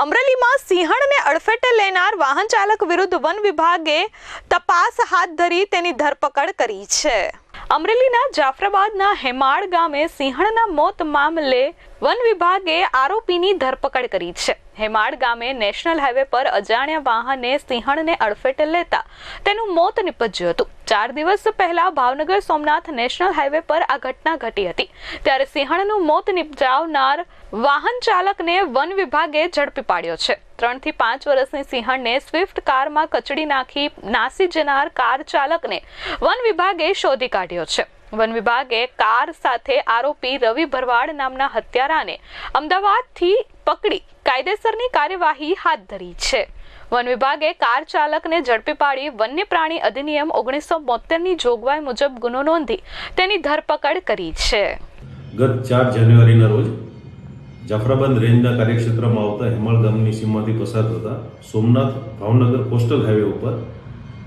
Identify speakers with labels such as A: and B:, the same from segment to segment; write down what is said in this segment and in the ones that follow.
A: અમરેલીમાં સિંહણને અડફેટે લેનાર વાહન ચાલક વિરુદ્ધ વન વિભાગે તપાસ હાથ ધરી તેની ધરપકડ કરી છે। અમરેલીના જાફરાબાદના હેમાળ ગામે સિંહણના મોત મામલે વન વિભાગે આરોપીની ધરપકડ કરી છે। હેમાળ ગામે નેશનલ હાઈવે પર અજાણ્યા વાહને સિંહણને અડફેટે લેતા તેનું મોત નિપજ્યું હતું। 4 દિવસ પહેલા ભાવનગર સોમનાથ નેશનલ હાઈવે પર આ ઘટના ઘટી હતી, ત્યારે સિંહણનું મોત નિપજાવનાર વાહન ચાલકને વન વિભાગે ઝડપી પાડ્યો છે। 3 થી 5 વર્ષની સિંહણને સ્વિફ્ટ કારમાં કચડી નાખી નાસી જનાર કાર ચાલકને વન વિભાગે શોધી કાઢ્યો છે। વન વિભાગે કાર સાથે આરોપી રવિ ભરવાડ નામના હત્યારાને અમદાવાદથી પકડી કાયદેસરની કાર્યવાહી હાથ ધરી છે। વન વિભાગે કાર ચાલકને ઝડપી પાડી વન્ય પ્રાણી અધિનિયમ 1972ની જોગવાઈ મુજબ ગુનો નોંધી તેની ધરપકડ કરી છે।
B: ગત 4 જાન્યુઆરીના રોજ જાફરાબાદ રેન્જના કાર્યક્ષેત્રમાં આવતા હેમાળ ગામની સીમમાંથી પસાર થતા સોમનાથ ભાવનગર કોસ્ટલ હાઈવે ઉપર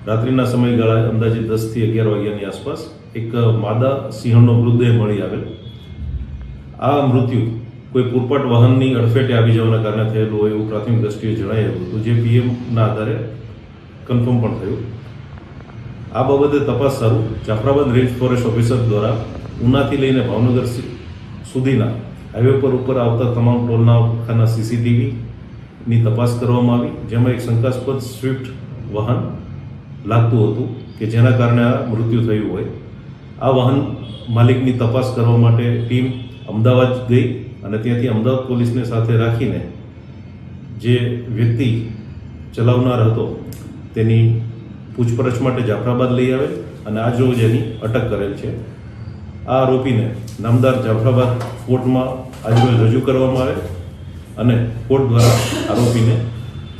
B: રાત્રિના સમયગાળા અંદાજે 10 થી 11 વાગ્યાની આસપાસ એક માદા સિંહણનો મૃતદેહ મળી આવેલ। આ મૃત્યુ કોઈ પૂરપાટ વાહનની અડફેટે આવી જવાના કારણે થયેલું હોય એવું પ્રાથમિક દ્રષ્ટિએ જણાયું હતું, જે પીએમના આધારે કન્ફર્મ પણ થયું। આ બાબતે તપાસ સારું જાફરાબાદ રેન્જ ફોરેસ્ટ ઓફિસર દ્વારા ઉનાથી લઈને ભાવનગર સુધીના હાઈવે પર ઉપર આવતા તમામ ટોલનાખાના સીસીટીવીની તપાસ કરવામાં આવી, જેમાં એક શંકાસ્પદ સ્વિફ્ટ વાહન લાગતું હતું કે જેના કારણે આ મૃત્યુ થયું હોય। આ વાહન માલિકની તપાસ કરવા માટે ટીમ અમદાવાદ ગઈ અને ત્યાંથી અમદાવાદ પોલીસને સાથે રાખીને જે વ્યક્તિ ચલાવનાર હતો તેની પૂછપરછ માટે જાફરાબાદ લઈ આવેલ અને આજ રોજ એની અટક કરેલ છે। આ આરોપીને નામદાર જાફરાબાદ કોર્ટમાં આજરોજ રજૂ કરવામાં આવે અને કોર્ટ દ્વારા આરોપીને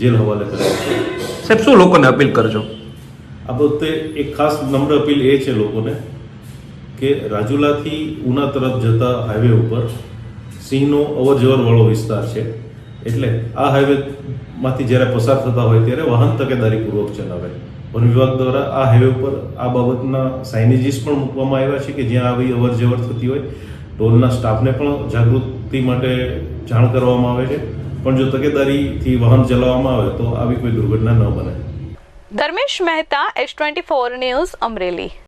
B: જેલ હવાલે કરેલ છે।
C: સાહેબ, શું લોકોને અપીલ કરજો?
B: આ બાબતે એક ખાસ નમ્ર અપીલ એ છે લોકોને કે રાજુલાથી ઉના તરફ જતા હાઈવે ઉપર સિંહનો અવર જવરવાળો વિસ્તાર છે, એટલે આ હાઈવેમાંથી જ્યારે પસાર થતા હોય ત્યારે વાહન તકેદારીપૂર્વક ચલાવે। વન વિભાગ દ્વારા આ હાઈવે ઉપર આ બાબતના સાઇનેજીસ પણ મૂકવામાં આવ્યા છે કે જ્યાં આવી અવર જવર થતી હોય ટોલના સ્ટાફને પણ જાગૃતિ માટે જાણ કરવામાં આવે છે, પણ જો તકેદારીથી વાહન ચલાવવામાં આવે તો આવી કોઈ દુર્ઘટના ન બને।
A: Dharmesh Mehta, S24 news, Amreli.